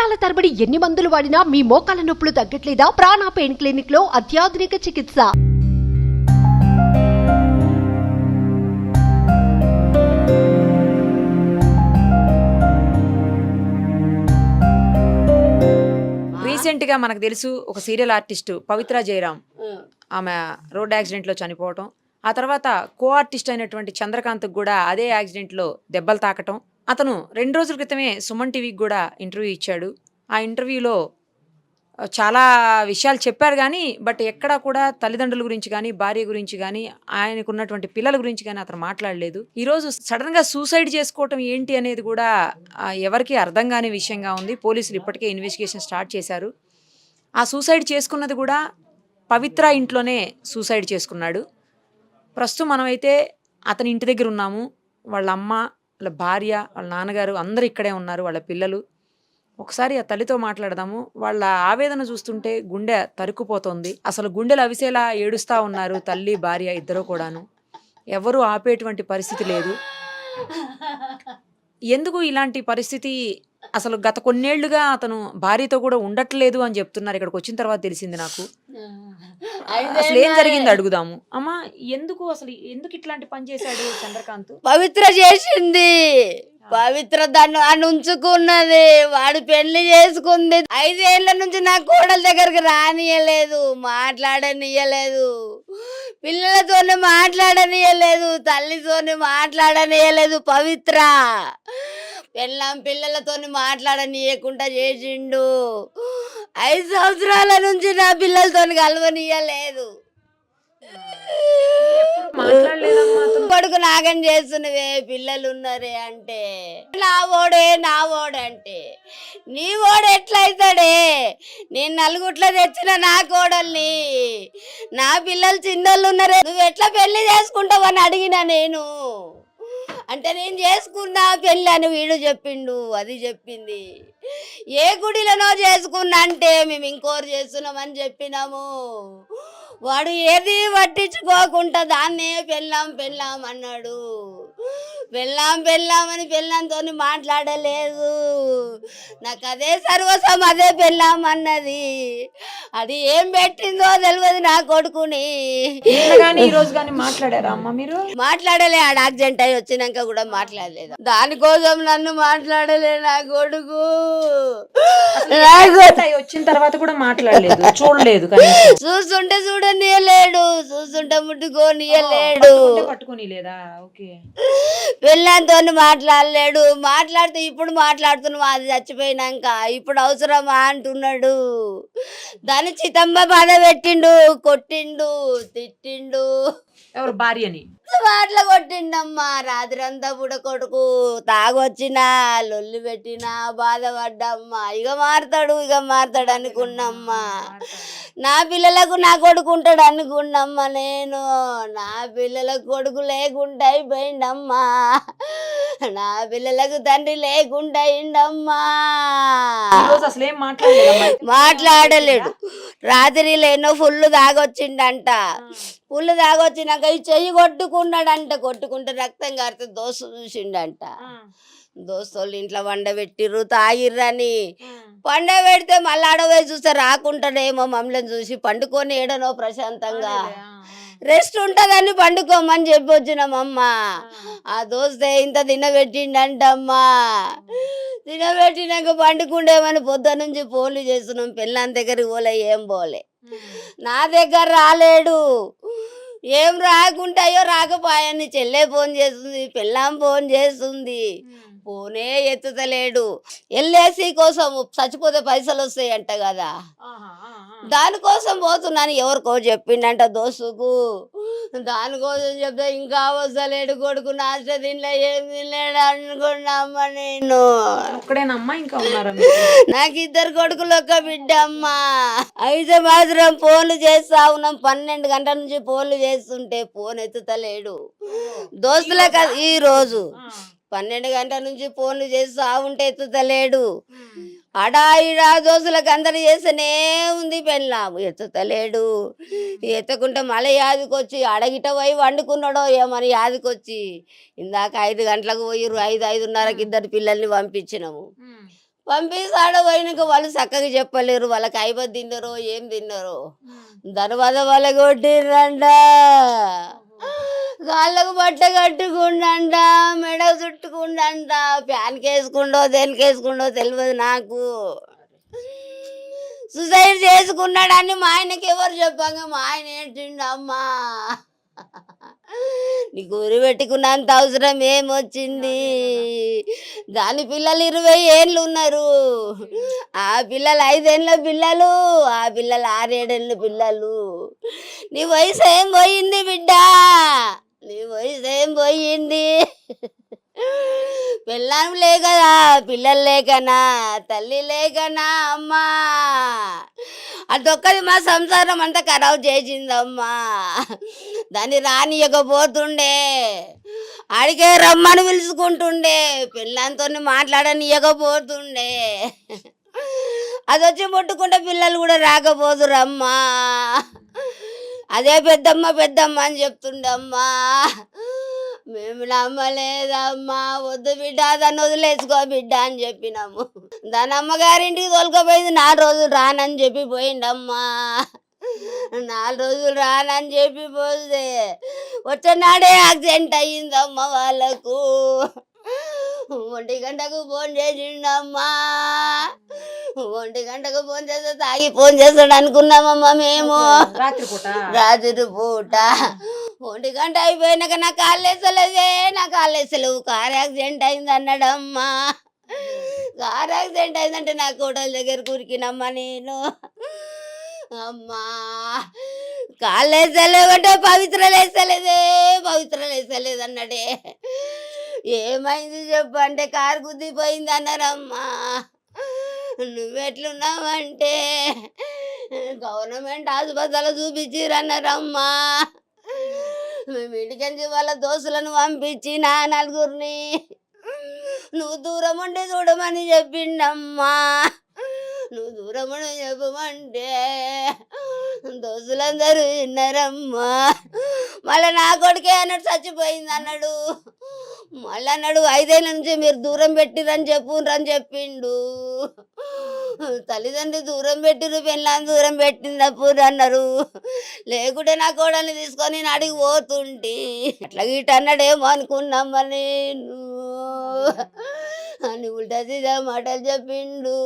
సంవత్సరాల తరబడి ఎన్ని మందులు వాడినా మీ మోకాల నొప్పులు తగ్గట్లేదా? ప్రాణ పెయిన్ క్లినిక్ లో అత్యాధునిక చికిత్స. రీసెంట్గా మనకు తెలుసు ఒక సీరియల్ ఆర్టిస్ట్ పవిత్ర జయరాం, ఆమె రోడ్ యాక్సిడెంట్లో చనిపోవటం. ఆ తర్వాత కో ఆర్టిస్ట్ అయినటువంటి చంద్రకాంత్ కూడా అదే యాక్సిడెంట్లో దెబ్బలు తాకటం. అతను 2 రోజుల క్రితమే సుమన్ టీవీకి కూడా ఇంటర్వ్యూ ఇచ్చాడు. ఆ ఇంటర్వ్యూలో చాలా విషయాలు చెప్పారు కానీ ఎక్కడా కూడా తల్లిదండ్రుల గురించి కానీ, భార్య గురించి కానీ, ఆయనకున్నటువంటి పిల్లల గురించి కానీ అతను మాట్లాడలేదు. ఈరోజు సడన్గా సూసైడ్ చేసుకోవటం ఏంటి అనేది కూడా ఎవరికి అర్థం కాని విషయంగా ఉంది. పోలీసులు ఇప్పటికే ఇన్వెస్టిగేషన్ స్టార్ట్ చేశారు. ఆ సూసైడ్ చేసుకున్నది కూడా పవిత్ర ఇంట్లోనే సూసైడ్ చేసుకున్నాడు. ప్రస్తుతం మనమైతే అతని ఇంటి దగ్గర ఉన్నాము. వాళ్ళ అమ్మ, వాళ్ళ భార్య, వాళ్ళ నాన్నగారు అందరూ ఇక్కడే ఉన్నారు, వాళ్ళ పిల్లలు. ఒకసారి ఆ తల్లితో మాట్లాడదాము. వాళ్ళ ఆవేదన చూస్తుంటే గుండె తరుక్కుపోతోంది. అసలు గుండెలు అవిసేలా ఏడుస్తూ ఉన్నారు తల్లి, భార్య ఇద్దరు కూడాను. ఎవరు ఆపేటువంటి పరిస్థితి లేదు. ఎందుకు ఇలాంటి పరిస్థితి? అసలు గత కొన్నేళ్లుగా అతను భార్యతో కూడా ఉండట్లేదు అని చెప్తున్నారు. ఇక్కడికి వచ్చిన తర్వాత తెలిసింది నాకు. అసలు ఏం జరిగింది అడుగుదాము. అమ్మా, ఎందుకు ఇట్లాంటి పని చేశాడు చంద్రకాంత్? పవిత్ర చేసింది. పవిత్ర దాన్ని ఉంచుకున్నది. వాడు పెళ్లి చేసుకుంది. 5 ఏళ్ల నుంచి నా కోడల దగ్గరికి రానియలేదు, మాట్లాడనియలేదు, పిల్లలతోనే మాట్లాడనియలేదు, తల్లితోనే మాట్లాడనియలేదు. పవిత్ర పిల్లలతోని మాట్లాడనీయకుండా చేసిండు. 5 సంవత్సరాల నుంచి నా పిల్లలతోని కలవనీయలేదు. కొడుకు నాగం చేస్తున్నవే, పిల్లలు ఉన్నారే అంటే నా ఓడంటే నీ ఓడు ఎట్లయితాడే? నేను నలుగుట్ల తెచ్చిన నా కోడల్ని, నా పిల్లలు చిన్నోళ్ళు ఉన్నారే, నువ్వు ఎట్లా పెళ్లి చేసుకుంటావని అడిగినా నేను. అంటే నేను చేసుకున్నా పెళ్ళి అని వీడు చెప్పిండు, అది చెప్పింది. ఏ గుడిలోనో చేసుకున్నా అంటే మేము ఇంకోరు చేస్తున్నామని చెప్పినాము. వాడు ఏది పట్టించుకోకుండా దాన్నే పెళ్ళాం అన్నాడు. పెళ్ళామని పెళ్ళంతో మాట్లాడలేదు. నాకు అదే సర్వస్వం, అదే పెళ్ళాం అన్నది. అది ఏం పెట్టిందో తెలియదు నా కొడుకుని. మాట్లాడలే. ఆడ యాక్సిడెంట్ అయి వచ్చినాక కూడా మాట్లాడలేదు. దానికోసం నన్ను మాట్లాడలే నా కొడుకు. వచ్చిన తర్వాత కూడా మాట్లాడలేదు, చూడలేదు. చూస్తుంటే చూడనియలేడు, చూస్తుంటే ముట్టుకోనియలేడు, పట్టుకొని లేదా? ఓకే. పెళ్ళంతో మాట్లాడలేడు. మాట్లాడితే ఇప్పుడు మాట్లాడుతున్నాం, అది చచ్చిపోయినాక ఇప్పుడు అవసరమా అంటున్నాడు. దాన్ని చితంబ బాధ పెట్టిండు, కొట్టిండు, తిట్టిండు. ఎవరు? భార్యని వాటిలో కొట్టిండమ్మా. రాత్రి అంతా కూడా కొడుకు తాగొచ్చినా, లొల్లి పెట్టినా బాధపడ్డమ్మా. ఇక మారుతాడు అనుకున్నమ్మా. నా పిల్లలకు నా కొడుకు ఉంటాడు అనుకున్నమ్మా నేను. నా పిల్లలకు కొడుకు లేకుండా అయిపోయిండమ్మా. నా పిల్లలకు తండ్రి లేకుండా అయిండమ్మా. మాట్లాడలేడు. రాత్రి లేనో ఫుల్ తాగొచ్చిండంట. పుల్లు తాగొచ్చినాక ఈ చెయ్యి కొట్టుకుంటే రక్తం కారితే దోస్తు చూసిండంట. దోస్తులు ఇంట్లో వండబెట్టిర్రు, తాగిర్రని. పెడితే మళ్ళీ ఆడపోయి చూస్తే రాకుంటాడేమో మమ్మల్ని చూసి. పండుకొని ఏడనో ప్రశాంతంగా రెస్ట్ ఉంటుందని పండుకోమని చెప్పి వచ్చినామమ్మా. ఆ దోస్తే ఇంత తినబెట్టిండంటమ్మా. తినబెట్టినాక పండుకుండేమని పొద్దు నుంచి ఫోన్లు చేస్తున్నాం. పెళ్ళాం దగ్గరికి పోలే, ఏం పోలే. నా దగ్గర రాలేడు. ఏం రాకుంటాయో రాకపోయాని చెల్లె ఫోన్ చేస్తుంది, పెళ్ళాం ఫోన్ చేస్తుంది. ఫోనే ఎత్తుతలేడు. ఎల్ఐసి కోసం చచ్చిపోతే పైసలు వస్తాయంట కదా, దానికోసం పోతున్నాను ఎవరికో చెప్పిండంట దోస్తుకు. దానికోసం చెప్తే ఇంకా వస్తలేడు కొడుకు. నాష్ట తినలే, ఏం తినలేడు అనుకున్నామ్మా నేను. నాకు 2 కొడుకులు, 1 బిడ్డ అమ్మా. 5 మాత్రం ఫోన్లు చేస్తా ఉన్నాం. 12 గంటల నుంచి ఫోన్లు చేస్తుంటే ఫోన్ ఎత్తుతలేడు. దోస్తులే కదా ఈ రోజు 12 గంటల నుంచి ఫోన్లు చేస్తా ఉంటే ఎత్తుతలేడు. అడాయిడా దోస్తులకు అందరు చేస్తేనే ఉంది. పెళ్ళాము ఎత్తుతలేడు. ఎత్తకుంటే మళ్ళీ యాదికొచ్చి అడగిట పోయి వండుకున్నాడో ఏమని యాదికొచ్చి ఇందాక 5 గంటలకు పోయిర్రు. 5, 5:30కి 2 పిల్లల్ని పంపించినాము. పంపిస్తాడ పోయినాక వాళ్ళు చక్కగా చెప్పలేరు, వాళ్ళకి అయిపోయి తిన్నారో ఏం తిన్నారో. తర్వాత వాళ్ళ కొట్టిర్రంట, కాళ్ళకు బట్ట కట్టుకుండంట, మెడ చుట్టుకుండంట, ఫ్యాన్కి వేసుకుండో దేనికి వేసుకుండో తెలియదు నాకు. సూసైడ్ చేసుకున్నాడని మా ఆయనకి ఎవరు చెప్పంగా మా ఆయన ఏంటిండు, అమ్మా నీకు ఊరు పెట్టుకున్నంత అవసరం ఏమొచ్చింది, దాని పిల్లలు 20 ఏళ్ళు ఉన్నారు, ఆ పిల్లలు 5 ఏళ్ళ పిల్లలు, ఆ పిల్లలు 6 7 ఏళ్ళ పిల్లలు. నీ వయసు ఏం పోయింది బిడ్డ, నీ వయసు ఏం పోయింది. పిల్లలు లేకదా, పిల్లలు లేకనా, తల్లి లేకనా అమ్మా, అదొక్కది మా సంసారం అంతా ఖరాబ్ చేసిందమ్మా. దాన్ని రానియకపోతుండే, ఆడికే రమ్మని పిలుచుకుంటుండే, పిల్లలతో మాట్లాడనియకపోతుండే, అది వచ్చి ముట్టుకుంటే పిల్లలు కూడా రాకపోదురమ్మా. అదే పెద్దమ్మ పెద్దమ్మ అని చెప్తుండే అమ్మా. మేము నమ్మలేదమ్మా, వద్దు బిడ్డ దాన్ని వదిలేసుకో బిడ్డ అని చెప్పినాము. దాని అమ్మగారింటికి తోలుకపోయింది, 4 రోజులు రానని చెప్పి పోయిండమ్మా. 4 రోజులు రానని చెప్పి పోతే వచ్చేనాడే యాక్సిడెంట్ అయ్యిందమ్మా వాళ్ళకు. 1 గంటకు ఫోన్ చేసిండమ్మా, 1 గంటకు ఫోన్ చేస్తే తాగి ఫోన్ చేస్తాడు అనుకున్నామమ్మా మేము. రాత్రి పూట 1 గంట అయిపోయినాక నా కాళ్ళు వేసలేదే, నా కాళ్ళు వేసలేవు, కార్ యాక్సిడెంట్ అయింది అన్నాడమ్మా. కార్ యాక్సిడెంట్ అయిందంటే నా కోటల దగ్గర కురికినమ్మా నేను. అమ్మా కాళ్ళు వేసలేవంటే పవిత్రలు వేసలేదే, పవిత్రలు వేసలేదు అన్నాడే. ఏమైంది చెప్పు అంటే కారు గుద్దిపోయింది అన్నారమ్మా. నువ్వెట్లున్నావంటే గవర్నమెంట్ హాస్పిటల్ చూపించిరన్నారమ్మా. మేము ఇంటికి వాళ్ళ దోస్తులను పంపించి నా 4గురిని నువ్వు దూరం ఉండి చూడమని చెప్పిండమ్మా. నువ్వు దూరం ఉండి చెప్పమంటే దోస్తులందరూ విన్నారమ్మా. మళ్ళీ నా కొడుకే అన్నాడు చచ్చిపోయింది అన్నాడు. మళ్ళీ అన్నాడు 5 ఏళ్ళ నుంచి మీరు దూరం పెట్టిరని చెప్పురని చెప్పిండు. తల్లిదండ్రులు దూరం పెట్టిరు, పెళ్ళాన్ని దూరం పెట్టింది అప్పుడు అన్నారు. లేకుంటే నా కోడల్ని తీసుకొని నేను అడిగి పోతుంటి. అట్లా గిట్ట అన్నాడేమో అనుకున్నామ్మా నేను అని ఉల్టా సీదా మాటలు చెప్పిండు.